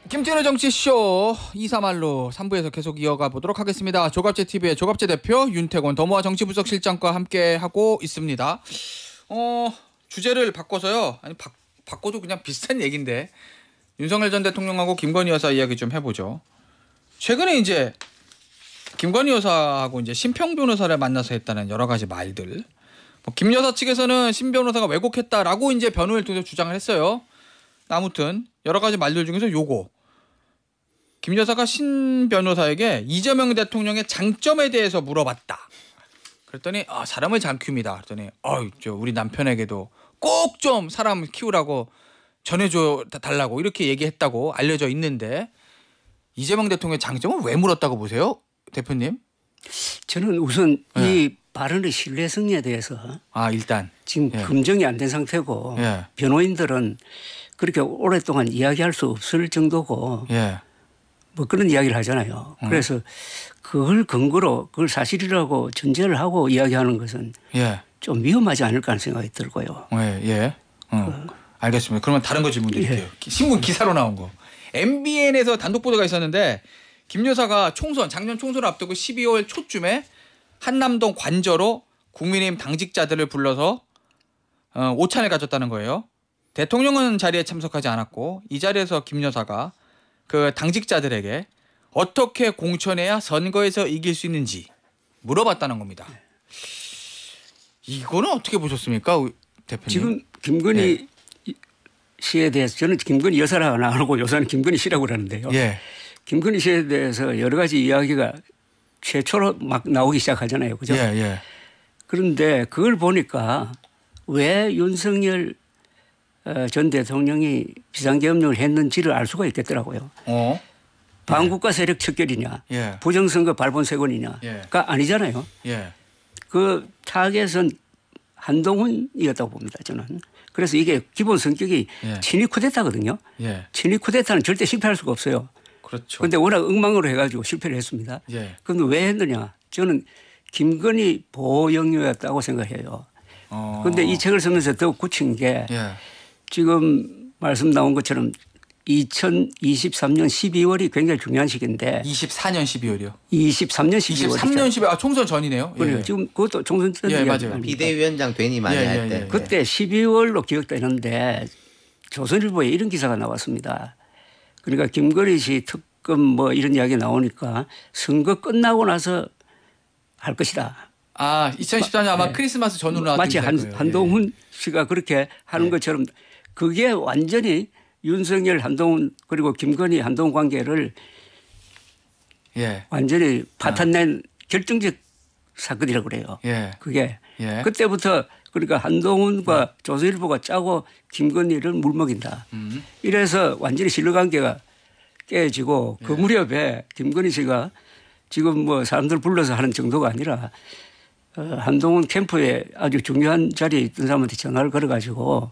김태현의 정치쇼 2~3할로 3부에서 계속 이어가 보도록 하겠습니다. 조갑제TV의 조갑제 대표 윤태곤 더모아 정치분석실장과 함께하고 있습니다. 주제를 바꿔서요. 아니 바꿔도 그냥 비슷한 얘기인데 윤석열 전 대통령하고 김건희 여사 이야기 좀 해보죠. 최근에 이제 김건희 여사하고 이제 심평 변호사를 만나서 했다는 여러 가지 말들. 김 여사 측에서는 심 변호사가 왜곡했다라고 이제 변호를 통해서 주장을 했어요. 아무튼 여러 가지 말들 중에서 요거. 김 여사가 신 변호사에게 이재명 대통령의 장점에 대해서 물어봤다. 그랬더니 사람을 잘 키웁니다. 그랬더니 우리 남편에게도 꼭 좀 사람 키우라고 전해줘 달라고 이렇게 얘기했다고 알려져 있는데 이재명 대통령의 장점은 왜 물었다고 보세요, 대표님? 저는 우선 이 발언의 신뢰성에 대해서 일단 지금 검증이 안 된 상태고 변호인들은 그렇게 오랫동안 이야기할 수 없을 정도고 뭐 그런 이야기를 하잖아요. 그래서 그걸 근거로 그걸 사실이라고 전제를 하고 이야기하는 것은 좀 위험하지 않을까 하는 생각이 들고요. 알겠습니다. 그러면 다른 거 질문 드릴게요. 신문 기사로 나온 거. MBN에서 단독 보도가 있었는데 김 여사가 작년 총선을 앞두고 12월 초쯤에 한남동 관저로 국민의힘 당직자들을 불러서 오찬을 가졌다는 거예요. 대통령은 자리에 참석하지 않았고 이 자리에서 김 여사가 그 당직자들에게 어떻게 공천해야 선거에서 이길 수 있는지 물어봤다는 겁니다. 이거는 어떻게 보셨습니까, 대표님? 지금 김건희 씨에 대해서 저는 김건희 여사라고 안 하고 여사는 김건희 씨라고 그러는데요. 김건희 씨에 대해서 여러 가지 이야기가 최초로 막 나오기 시작하잖아요. 그죠? 그런데 그걸 보니까 왜 윤석열 전 대통령이 비상계엄령을 했는지를 알 수가 있겠더라고요. 반국가 세력 척결이냐 부정선거 발본색원이냐가 아니잖아요. 그 타겟은 한동훈이었다고 봅니다. 저는. 그래서 이게 기본 성격이 친위 쿠데타거든요. 친위 쿠데타는 절대 실패할 수가 없어요. 그렇죠. 그런데 워낙 엉망으로 해가지고 실패를 했습니다. 그런데 왜 했느냐. 저는 김건희 보호 영유였다고 생각해요. 그런데 이 책을 쓰면서 더욱 굳힌 게 지금 말씀 나온 것처럼 2023년 12월이 굉장히 중요한 시기인데 24년 12월이요? 23년 12월. 23년 12월. 총선 전이네요. 그래요. 지금 그것도 총선 전 맞아요. 비대위원장 되니 많이 할 때. 그때 12월로 기억되는데 조선일보에 이런 기사가 나왔습니다. 그러니까 김건희 씨 특검 뭐 이런 이야기 나오니까 선거 끝나고 나서 할 것이다. 2014년 아마 크리스마스 전후로 나왔던 마치 한동훈 씨가 그렇게 하는 것처럼 그게 완전히 윤석열 한동훈 그리고 김건희 한동훈 관계를 완전히 파탄낸 결정적 사건이라고 그래요. 그게 그때부터 그러니까 한동훈과 조선일보가 짜고 김건희를 물먹인다. 이래서 완전히 신뢰관계가 깨지고 그 무렵에 김건희 씨가 지금 뭐 사람들 불러서 하는 정도가 아니라 한동훈 캠프에 아주 중요한 자리에 있던 사람한테 전화를 걸어가지고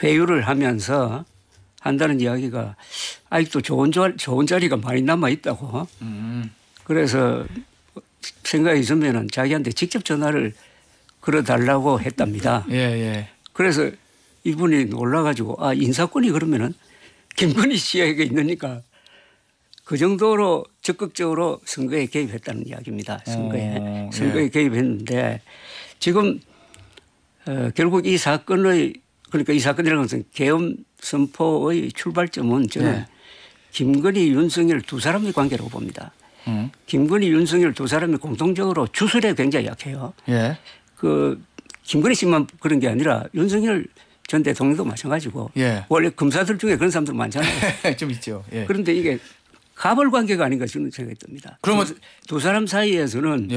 회유를 하면서 한다는 이야기가 아직도 좋은 자리가 많이 남아 있다고. 그래서 생각이 있으면 자기한테 직접 전화를 걸어달라고 했답니다. 그래서 이분이 놀라가지고 인사권이 그러면은 김건희 씨에게 있으니까 그 정도로 적극적으로 선거에 개입했다는 이야기입니다. 선거에 개입했는데 지금 결국 이 사건의 그러니까 이 사건이라는 것은 계엄 선포의 출발점은 저는 김건희 윤석열 두 사람의 관계라고 봅니다. 김건희 윤석열 두 사람이 공통적으로 주술에 굉장히 약해요. 그 김건희 씨만 그런 게 아니라 윤석열 전 대통령도 마찬가지고 원래 검사들 중에 그런 사람들 많잖아요. 좀 있죠. 그런데 이게 가벌 관계가 아닌가 저는 생각이 듭니다. 그러면 두 사람 사이에서는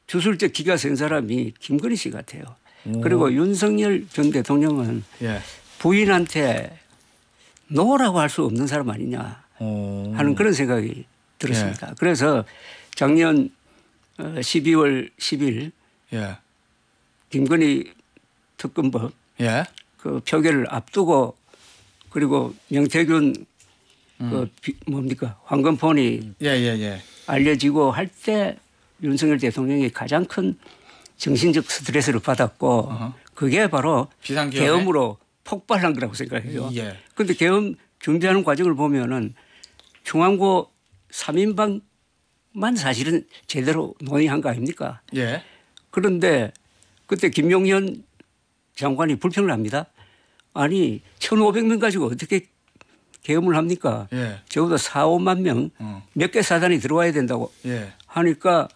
주술적 기가 센 사람이 김건희 씨 같아요. 그리고 윤석열 전 대통령은 부인한테 노라고 할 수 없는 사람 아니냐 하는 그런 생각이 들었습니다. 그래서 작년 12월 10일 김건희 특검법 그 표결을 앞두고 그리고 명태균 그 뭡니까 황금폰이 알려지고 할 때 윤석열 대통령이 가장 큰 정신적 스트레스를 받았고 그게 바로 계엄으로 폭발한 거라고 생각해요. 그런데 계엄 준비하는 과정을 보면은 중앙고 3인방만 사실은 제대로 논의한 거 아닙니까? 예. 그런데 그때 김용현 장관이 불평을 합니다. 아니 1,500명 가지고 어떻게 계엄을 합니까? 예. 적어도 4, 5만 명 몇 개 사단이 들어와야 된다고 예. 하니까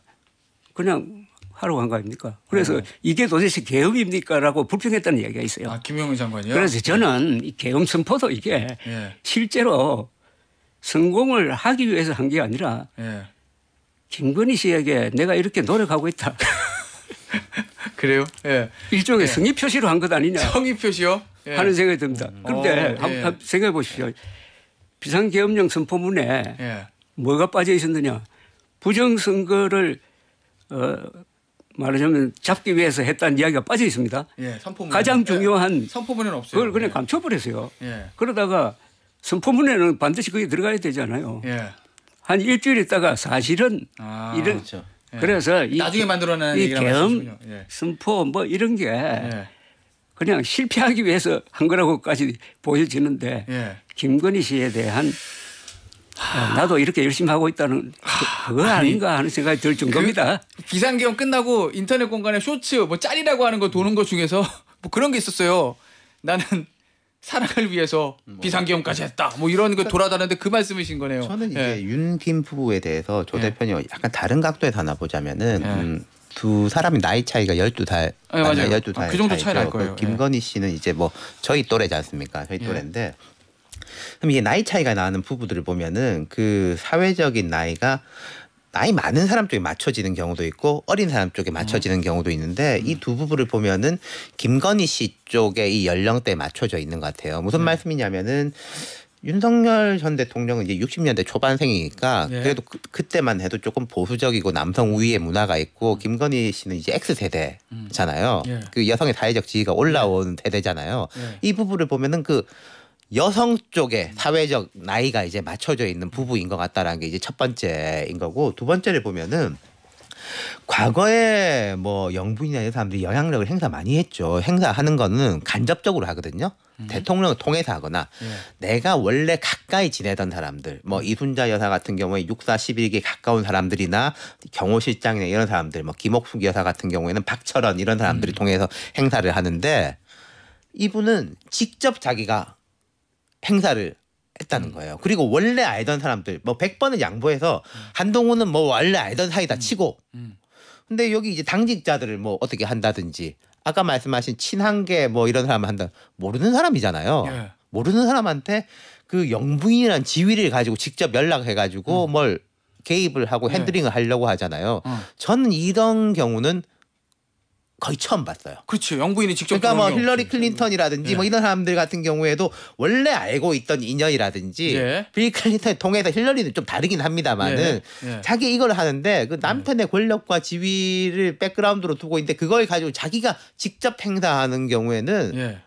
그냥 하러 간 거 아닙니까? 그래서 이게 도대체 계엄입니까? 라고 불평했다는 이야기가 있어요. 아, 김용현 장관이요? 그래서 저는 이 계엄 선포도 이게 예. 실제로 성공을 하기 위해서 한 게 아니라 예. 김건희 씨에게 내가 이렇게 노력하고 있다. 그래요? 예. 일종의 예. 성의 표시로 한 것 아니냐 성의 표시요? 예. 하는 생각이 듭니다. 그런데 예. 한번 생각해 보십시오. 비상계엄령 선포문에 예. 뭐가 빠져 있었느냐. 부정선거를 말하자면 잡기 위해서 했다는 이야기가 빠져 있습니다. 예. 선포문. 가장 중요한 예. 선포문에는 없어요. 그걸 그냥 예. 감춰버렸어요. 예. 그러다가 선포문에는 반드시 그게 들어가야 되잖아요. 예. 한 일주일 있다가 사실은 이런 그렇죠. 예. 그래서 나중에 만들어낸 이 얘기란 계엄 말씀이시군요. 예. 선포 뭐 이런 게 예. 그냥 실패하기 위해서 한 거라고까지 보여지는데 예. 김건희 씨에 대한 나도 이렇게 열심히 하고 있다는 그거 아닌가 하는 생각이 들 정도입니다. 비상계엄 끝나고 인터넷 공간에 쇼츠 뭐 짤이라고 하는 거 도는 것 중에서 뭐 그런 게 있었어요. 나는 사랑을 위해서 비상계엄까지 했다. 뭐 이런 거 돌아다니는데 그 말씀이신 거네요. 저는 이제 예. 윤김 부부에 대해서 조 대표님 약간 다른 각도에서 하나 보자면은 예. 두 사람이 나이 차이가 12살. 네, 맞아요. 12살. 그 정도 차이 날 거예요. 김건희 씨는 이제 뭐 저희 또래지 않습니까? 저희 예. 또래인데 그럼 이게 나이 차이가 나는 부부들을 보면은 그 사회적인 나이가 나이 많은 사람 쪽에 맞춰지는 경우도 있고 어린 사람 쪽에 맞춰지는 경우도 있는데 이 두 부부를 보면은 김건희 씨 쪽에 이 연령대에 맞춰져 있는 것 같아요. 무슨 말씀이냐면은 윤석열 전 대통령은 이제 60년대 초반생이니까 예. 그래도 그때만 해도 조금 보수적이고 남성 우위의 문화가 있고 김건희 씨는 이제 X세대잖아요. 예. 그 여성의 사회적 지위가 올라온 세대잖아요. 예. 이 부부를 보면은 그 여성 쪽에 사회적 나이가 이제 맞춰져 있는 부부인 것 같다라는 게 이제 첫 번째인 거고 두 번째를 보면은 과거에 뭐 영부인이나 이런 사람들이 영향력을 행사 많이 했죠. 행사하는 거는 간접적으로 하거든요. 대통령을 통해서 하거나 내가 원래 가까이 지내던 사람들 뭐 이순자 여사 같은 경우에 6사 11기 가까운 사람들이나 경호실장이나 이런 사람들 뭐 김옥숙 여사 같은 경우에는 박철원 이런 사람들이 통해서 행사를 하는데 이분은 직접 자기가 행사를 했다는 거예요. 그리고 원래 알던 사람들 뭐 100번을 양보해서 한동훈은 뭐 원래 알던 사이다 치고 근데 여기 이제 당직자들을 뭐 어떻게 한다든지 아까 말씀하신 친한계 뭐 이런 사람 한다 모르는 사람이잖아요. 예. 모르는 사람한테 그 영부인이란 지위를 가지고 직접 연락해가지고 뭘 개입을 하고 핸들링을 하려고 하잖아요. 저는 이런 경우는 거의 처음 봤어요. 그렇죠. 영부인이 직접 그러니까 뭐 들어온 힐러리 클린턴이라든지 예. 뭐 이런 사람들 같은 경우에도 원래 알고 있던 인연이라든지 예. 빌 클린턴을 통해서 힐러리는 좀 다르긴 합니다만은 예. 자기 이걸 하는데 그 남편의 권력과 지위를 백그라운드로 두고 있는데 그걸 가지고 자기가 직접 행사하는 경우에는 예.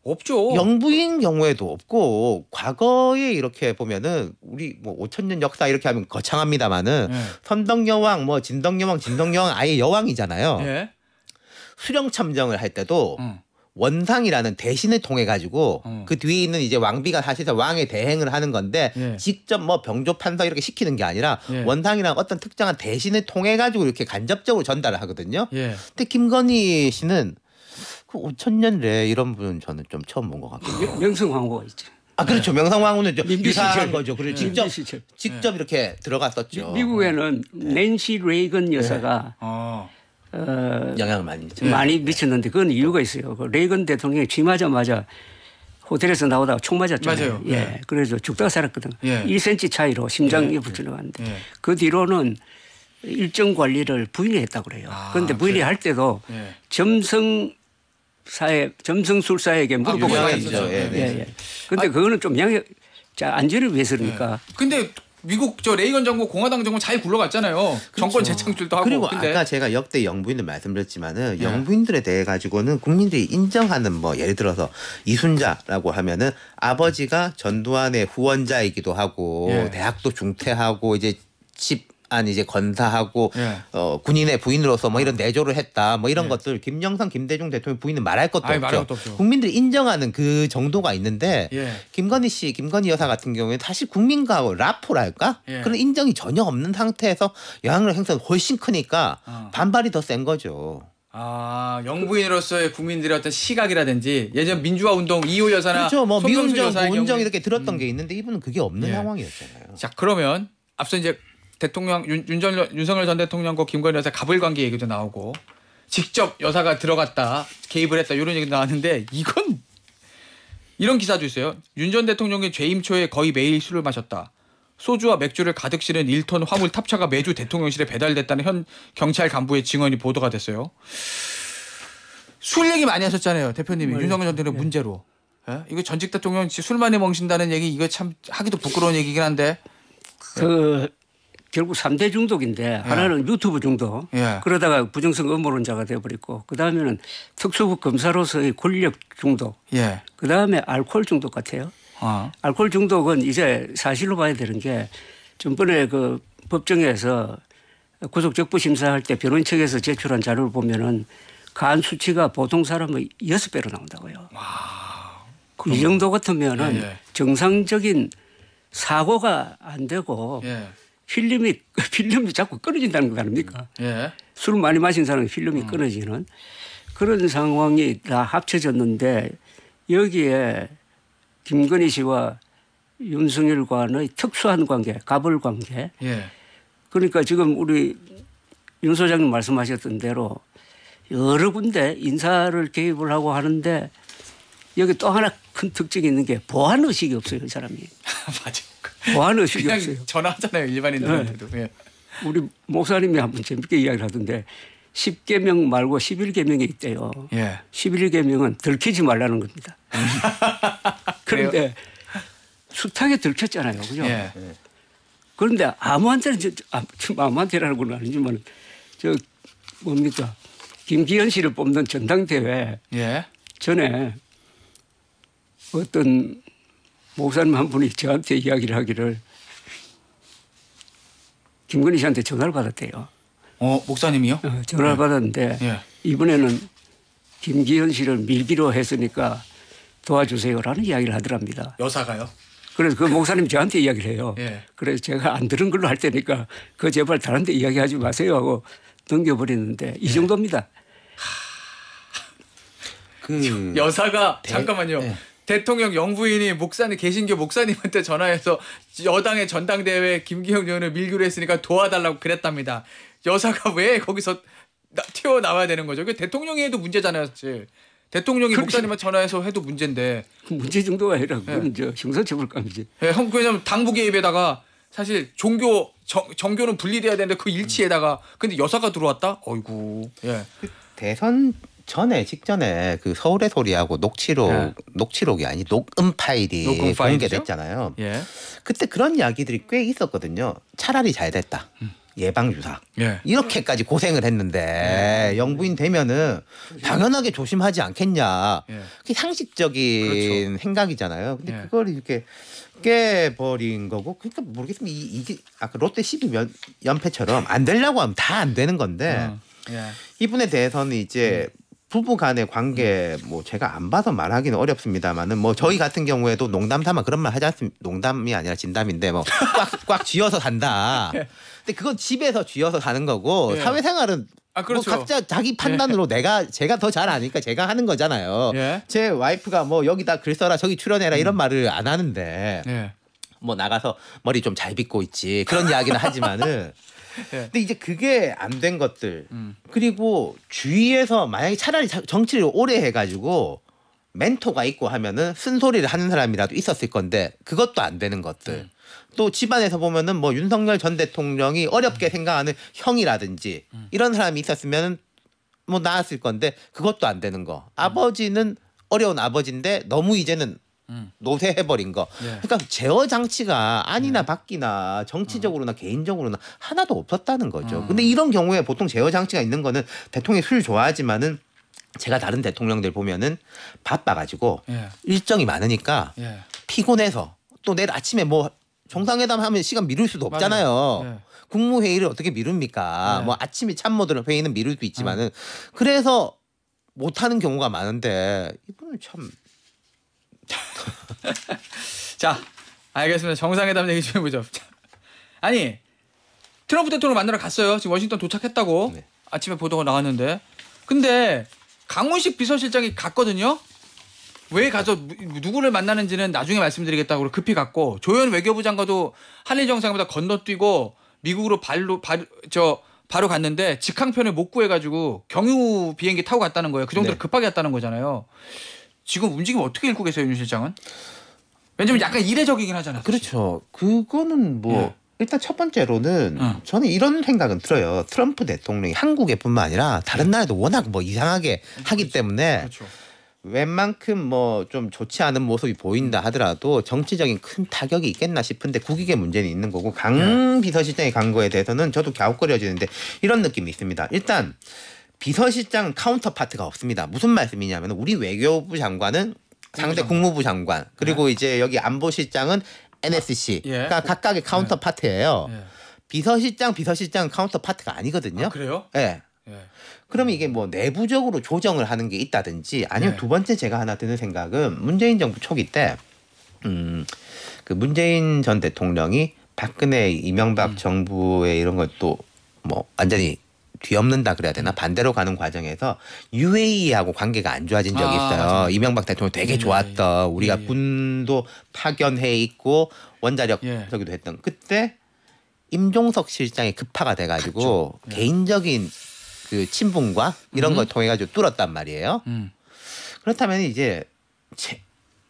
없죠. 영부인 경우에도 없고 과거에 이렇게 보면은 우리 뭐 5,000년 역사 이렇게 하면 거창합니다만은 예. 선덕여왕 뭐 진덕여왕 아예 여왕이잖아요. 예. 수령 참정을 할 때도 원상이라는 대신을 통해 가지고 그 뒤에 있는 이제 왕비가 사실상 왕의 대행을 하는 건데 예. 직접 뭐 병조 판서 이렇게 시키는 게 아니라 예. 원상이라는 어떤 특정한 대신을 통해 가지고 이렇게 간접적으로 전달을 하거든요. 예. 근데 김건희 씨는 그 5,000년래 이런 분은 저는 좀 처음 본 것 같아요. 명성황후가 있죠. 아 그렇죠. 명성황후는 민비 유사한 시절. 거죠. 그리고 민비 시절. 직접 이렇게 들어갔었죠. 미국에는 낸시 레이건 여사가 영향을 많이 미쳤죠. 많이 미쳤는데 그건 이유가 있어요. 그 레이건 대통령이 취임하자마자 호텔에서 나오다가 총 맞았잖아요. 맞아요. 예. 그래서 죽다가 살았거든. 예. 1cm 차이로 심장이 불질러갔는데 그 뒤로는 일정 관리를 부인이 했다고 그래요. 그런데 부인이 할 때도 점성술사에게 물어보고 유명하죠. 예. 근데 그거는 좀 안전을 위해서 그러니까. 근데 미국 저 레이건 정부 공화당 정부 잘 굴러갔잖아요. 그렇죠. 정권 재창출도 하고. 그리고 근데. 아까 제가 역대 영부인들 말씀드렸지만은 영부인들에 대해 가지고는 국민들이 인정하는 뭐 예를 들어서 이순자라고 하면은 아버지가 전두환의 후원자이기도 하고 대학도 중퇴하고 이제 집 한 이제 건사하고 군인의 부인으로서 뭐 이런 내조를 했다 뭐 이런 것들 김영삼 김대중 대통령 부인은 말할 것도 없죠. 국민들이 인정하는 그 정도가 있는데 김건희 씨 김건희 여사 같은 경우에 사실 국민과 라포랄까 그런 인정이 전혀 없는 상태에서 영향력 행사가 훨씬 크니까 반발이 더 센 거죠. 아, 영부인으로서의 국민들의 어떤 시각이라든지 예전 민주화 운동 이호 여사나 그렇죠. 뭐 미운정, 고운정 이렇게 들었던 게 있는데 이분은 그게 없는 상황이었잖아요. 자, 그러면 앞서 이제 대통령 윤석열 전 대통령과 김건희 여사 갑을 관계 얘기도 나오고 직접 여사가 들어갔다 개입을 했다 이런 얘기도 나왔는데 이건 이런 기사도 있어요. 윤 전 대통령이 재임 초에 거의 매일 술을 마셨다. 소주와 맥주를 가득 실은 1톤 화물 탑차가 매주 대통령실에 배달됐다는 현 경찰 간부의 증언이 보도가 됐어요. 술 얘기 많이 하셨잖아요. 대표님이 윤석열 전 대통령 문제로. 예? 이거 전직 대통령 술 많이 먹신다는 얘기 이거 참 하기도 부끄러운 얘기긴 한데. 결국 3대 중독인데 하나는 유튜브 중독. 그러다가 부정성 음모론자가 되어버렸고 그다음에는 특수부 검사로서의 권력 중독. 그다음에 알코올 중독 같아요. 알코올 중독은 이제 사실로 봐야 되는 게 전번에 그 법정에서 구속적부 심사할 때 변호인 측에서 제출한 자료를 보면은 간 수치가 보통 사람의 6배로 나온다고요. 이 정도 같으면은 정상적인 사고가 안 되고 필름이 자꾸 끊어진다는 거 아닙니까? 술 많이 마신 사람은 필름이 끊어지는 그런 상황이 다 합쳐졌는데 여기에 김건희 씨와 윤석열 간의 특수한 관계, 갑을 관계. 그러니까 지금 우리 윤 소장님 말씀하셨던 대로 여러 군데 인사를 개입을 하고 하는데 여기 또 하나 큰 특징이 있는 게 보안 의식이 없어요, 이 사람이. 맞아요. 보안 의식이 그냥 없어요. 전화하잖아요, 일반인들한테도. 우리 목사님이 한번 재밌게 이야기를 하던데 10계명 말고 11계명이 있대요. 11계명은 들키지 말라는 겁니다. 그런데 숱하게 들켰잖아요. 그죠? 그런데 아무한테라는 건 아니지만 뭡니까? 김기현 씨를 뽑는 전당대회 전에 어떤 목사님 한 분이 저한테 이야기를 하기를 김건희 씨한테 전화를 받았대요. 목사님이요? 전화를 받았는데 이번에는 김기현 씨를 밀기로 했으니까 도와주세요라는 이야기를 하더랍니다. 여사가요? 그래서 그 목사님 저한테 이야기를 해요. 그래서 제가 안 들은 걸로 할 테니까 그 제발 다른 데 이야기하지 마세요 하고 넘겨버리는데 이 정도입니다. 여사가 잠깐만요. 대통령 영부인이 목사님 개신교 목사님한테 전화해서 여당의 전당대회 김기현 의원을 밀기로 했으니까 도와달라고 그랬답니다. 여사가 왜 거기서 튀어나와야 되는 거죠? 대통령이 해도 문제잖아요. 사실. 대통령이 목사님한테 전화해서 해도 문제인데. 문제 정도가 아니라 그건 형사처벌감이지. 왜냐하면 당부 개입에다가 사실 정교는 분리돼야 되는데 그 일치에다가 근데 여사가 들어왔다? 어이구. 그 대선 직전에 그 서울의 소리하고 녹취록이 아니 녹음 파일이 공개됐잖아요. 그때 그런 이야기들이 꽤 있었거든요. 차라리 잘 됐다. 예방주사. 이렇게까지 고생을 했는데 영부인 되면은 당연하게 조심하지 않겠냐. 그게 상식적인 생각이잖아요. 근데 그걸 이렇게 깨버린 거고 그러니까 모르겠습니다. 이게 아까 롯데 12연패처럼 안 되려고 하면 다 안 되는 건데 이분에 대해서는 이제 부부 간의 관계 뭐 제가 안 봐서 말하기는 어렵습니다만은 뭐 저희 같은 경우에도 농담 삼아 그런 말 하지 않습니다. 농담이 아니라 진담인데 뭐 꽉 쥐어서 산다. 근데 그건 집에서 쥐어서 사는 거고 사회생활은 뭐 각자 자기 판단으로 제가 더 잘 아니까 제가 하는 거잖아요. 제 와이프가 뭐 여기다 글 써라 저기 출연해라 이런 말을 안 하는데 뭐 나가서 머리 좀 잘 빗고 있지 그런 이야기는 하지만은 근데 이제 그게 안 된 것들 그리고 주위에서 만약에 차라리 정치를 오래 해가지고 멘토가 있고 하면은 쓴소리를 하는 사람이라도 있었을 건데 그것도 안 되는 것들 또 집안에서 보면은 뭐 윤석열 전 대통령이 어렵게 생각하는 형이라든지 이런 사람이 있었으면 뭐 나았을 건데 그것도 안 되는 거 아버지는 어려운 아버지인데 너무 이제는 노쇠해버린 거. 그러니까 제어 장치가 안이나 밖이나 정치적으로나 개인적으로나 하나도 없었다는 거죠. 근데 이런 경우에 보통 제어 장치가 있는 거는 대통령이 술 좋아하지만은 제가 다른 대통령들 보면은 바빠가지고 일정이 많으니까 피곤해서 또 내일 아침에 뭐 정상회담 하면 시간 미룰 수도 없잖아요. 네. 국무회의를 어떻게 미룹니까? 네. 뭐 아침에 참모들 회의는 미룰 수 있지만은 그래서 못하는 경우가 많은데 이분은 참. 자, 알겠습니다. 정상회담 얘기 좀 해보죠. 아니 트럼프 대통령 만나러 갔어요. 지금 워싱턴 도착했다고 네. 아침에 보도가 나왔는데 근데 강훈식 비서실장이 갔거든요. 왜 가서 누구를 만나는지는 나중에 말씀드리겠다고 급히 갔고 조현 외교부 장관도 한일 정상회담 건너뛰고 미국으로 바로 갔는데 직항편을 못 구해가지고 경유 비행기 타고 갔다는 거예요. 그 정도로 네. 급하게 갔다는 거잖아요. 지금 움직임 어떻게 읽고 계세요, 윤 실장은? 왜냐면 약간 이례적이긴 하잖아요. 그렇죠. 그거는 뭐 예. 일단 첫 번째로는 저는 이런 생각은 들어요. 트럼프 대통령이 한국에뿐만 아니라 다른 나라도 워낙 뭐 이상하게 하기 때문에 그렇죠. 웬만큼 뭐 좀 좋지 않은 모습이 보인다 하더라도 정치적인 큰 타격이 있겠나 싶은데 국익의 문제는 있는 거고 강 비서실장이 간 거에 대해서는 저도 갸웃거려지는데 이런 느낌이 있습니다. 일단 비서실장 카운터파트가 없습니다. 무슨 말씀이냐면 우리 외교부 장관은 상대 국무부 장관 그리고 이제 여기 안보실장은 NSC 그러니까 각각의 카운터파트예요. 비서실장 카운터파트가 아니거든요. 그래요? 네. 그러면 이게 뭐 내부적으로 조정을 하는 게 있다든지 아니면 두 번째 제가 하나 드는 생각은 문재인 정부 초기 때 그 문재인 전 대통령이 박근혜 이명박 정부의 이런 것도 뭐 완전히 뒤엎는다 그래야 되나 반대로 가는 과정에서 UAE하고 관계가 안 좋아진 적이 있어요. 맞아. 이명박 대통령 되게 좋았던 우리가 군도 파견해 있고 원자력 저기도 했던 그때 임종석 실장이 급파가 돼가지고 그렇죠. 개인적인 그 친분과 이런 걸 통해 가지고 뚫었단 말이에요. 그렇다면 이제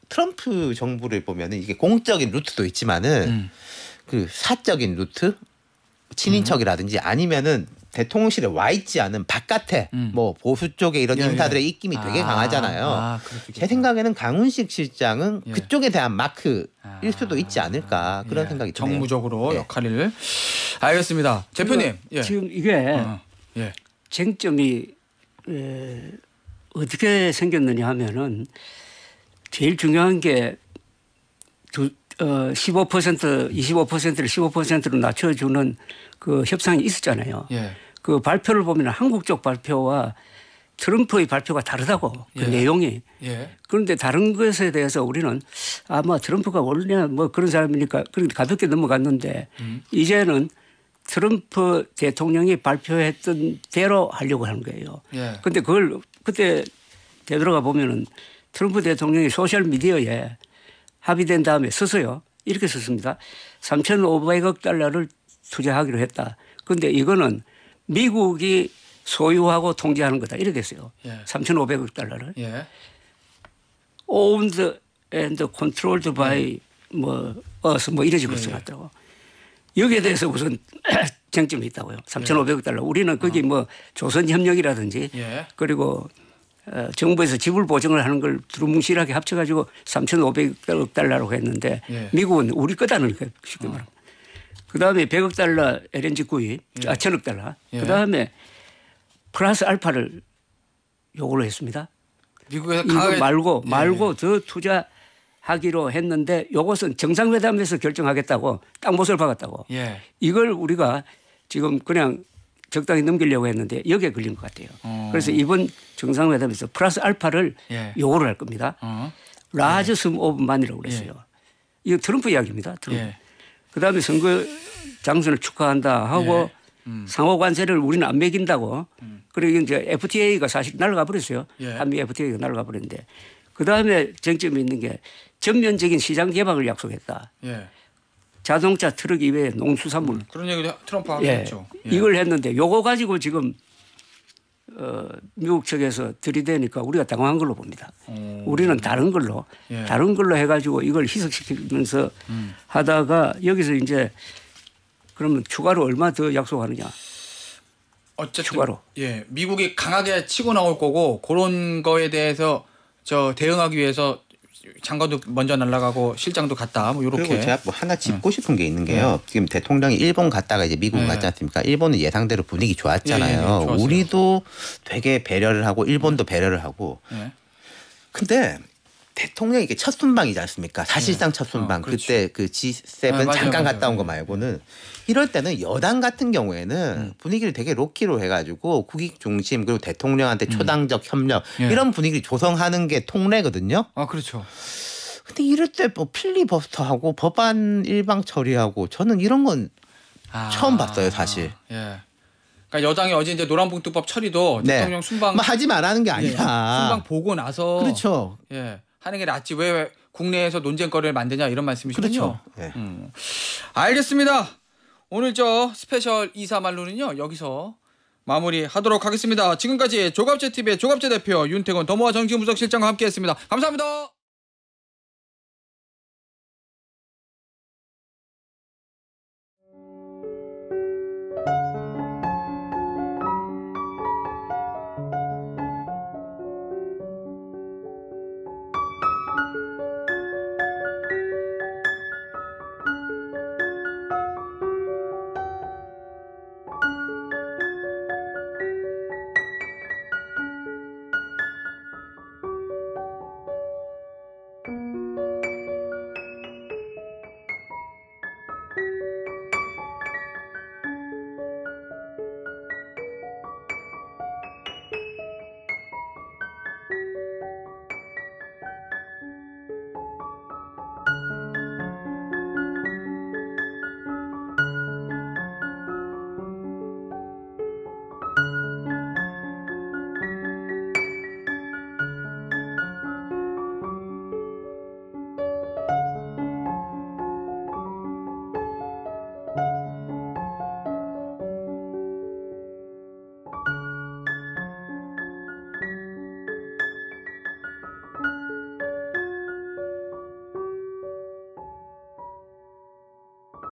트럼프 정부를 보면은 이게 공적인 루트도 있지만은 그 사적인 루트 친인척이라든지 아니면은 대통령실에 와 있지 않은 바깥에 뭐 보수 쪽에 이런 인사들의 입김이 되게 강하잖아요. 제 생각에는 강훈식 실장은 그쪽에 대한 마크일 수도 있지 않을까 그런 생각이 드네요. 정무적으로 역할을. 알겠습니다. 대표님. 지금 이게 쟁점이 어떻게 생겼느냐 하면은 제일 중요한 게 15%, 25%를 15%로 낮춰주는 그 협상이 있었잖아요. 그 발표를 보면 한국 쪽 발표와 트럼프의 발표가 다르다고 그 내용이. 그런데 다른 것에 대해서 우리는 아마 트럼프가 원래 뭐 그런 사람이니까 그렇게 가볍게 넘어갔는데 이제는 트럼프 대통령이 발표했던 대로 하려고 하는 거예요. 그런데 그걸 그때 되돌아가 보면은 트럼프 대통령이 소셜미디어에 합의된 다음에 써서요. 이렇게 썼습니다. 3,500억 달러를 투자하기로 했다. 그런데 이거는 미국이 소유하고 통제하는 거다. 이렇게 됐어요. 3,500억 달러를. Owned and controlled by 뭐 us 뭐 이래 식으로 써놨다고. 여기에 대해서 무슨 쟁점이 있다고요. 3,500억 달러. 우리는 거기 뭐 조선협력이라든지 그리고 정부에서 지불 보증을 하는 걸 두루뭉실하게 합쳐가지고 3,500억 달러라고 했는데 미국은 우리 거다는 거예요. 쉽게 말하면. 그다음에 100억 달러 LNG 구입, 1,000억 달러. 그다음에 플러스 알파를 요구를 했습니다. 미국에서 이거 말고 더 투자하기로 했는데 이것은 정상회담에서 결정하겠다고 딱 못을 박았다고. 이걸 우리가 지금 그냥 적당히 넘기려고 했는데 여기에 걸린 것 같아요. 그래서 이번 정상회담에서 플러스 알파를 요구를 할 겁니다. 라지 sum of money라고 그랬어요. 이거 트럼프 이야기입니다. 트럼프. 그다음에 선거 장선을 축하한다 하고 상호 관세를 우리는 안 매긴다고. 그리고 이제 FTA가 사실 날아가 버렸어요. 한미 FTA가 날아가 버렸는데 그다음에 쟁점이 있는 게 전면적인 시장 개방을 약속했다. 자동차, 트럭 이외에 농수산물. 그런 얘기도 트럼프가 했죠. 이걸 했는데 요거 가지고 지금 미국 측에서 들이대니까 우리가 당황한 걸로 봅니다. 우리는 다른 걸로 해가지고 이걸 희석시키면서 하다가 여기서 이제 그러면 추가로 얼마 더 약속하느냐. 어쨌든 추가로. 미국이 강하게 치고 나올 거고 그런 거에 대해서 대응하기 위해서 장관도 먼저 날아가고 실장도 갔다 뭐 이렇게. 그리고 제가 뭐 하나 짚고 싶은 게 있는 게요. 지금 대통령이 일본 갔다가 이제 미국 갔지 않습니까? 일본은 예상대로 분위기 좋았잖아요. 우리도 되게 배려를 하고 일본도 배려를 하고. 근데 대통령이 이게 첫 순방이지 않습니까? 사실상 첫 순방. 그때 그 G7 맞아요, 잠깐 맞아요. 갔다 온 거 말고는 이럴 때는 여당 같은 경우에는 분위기를 되게 로키로 해가지고 국익 중심 그리고 대통령한테 초당적 협력 이런 분위기를 조성하는 게 통례거든요. 아 그렇죠. 근데 이럴 때 뭐 필리버스터하고 법안 일방 처리하고 저는 이런 건 처음 봤어요, 사실. 예. 그러니까 여당이 어제 이제 노란봉투법 처리도 대통령 순방 뭐 하지 말라는 게 아니라 순방 보고 나서 그렇죠. 예. 하는 게 낫지 왜 국내에서 논쟁거리를 만드냐 이런 말씀이시군요. 그렇죠. 예. 알겠습니다. 오늘 저 스페셜 2사말로는요 여기서 마무리하도록 하겠습니다. 지금까지 조갑제 TV의 조갑제 대표 윤태곤 더모아 정치부석실장과 함께했습니다. 감사합니다.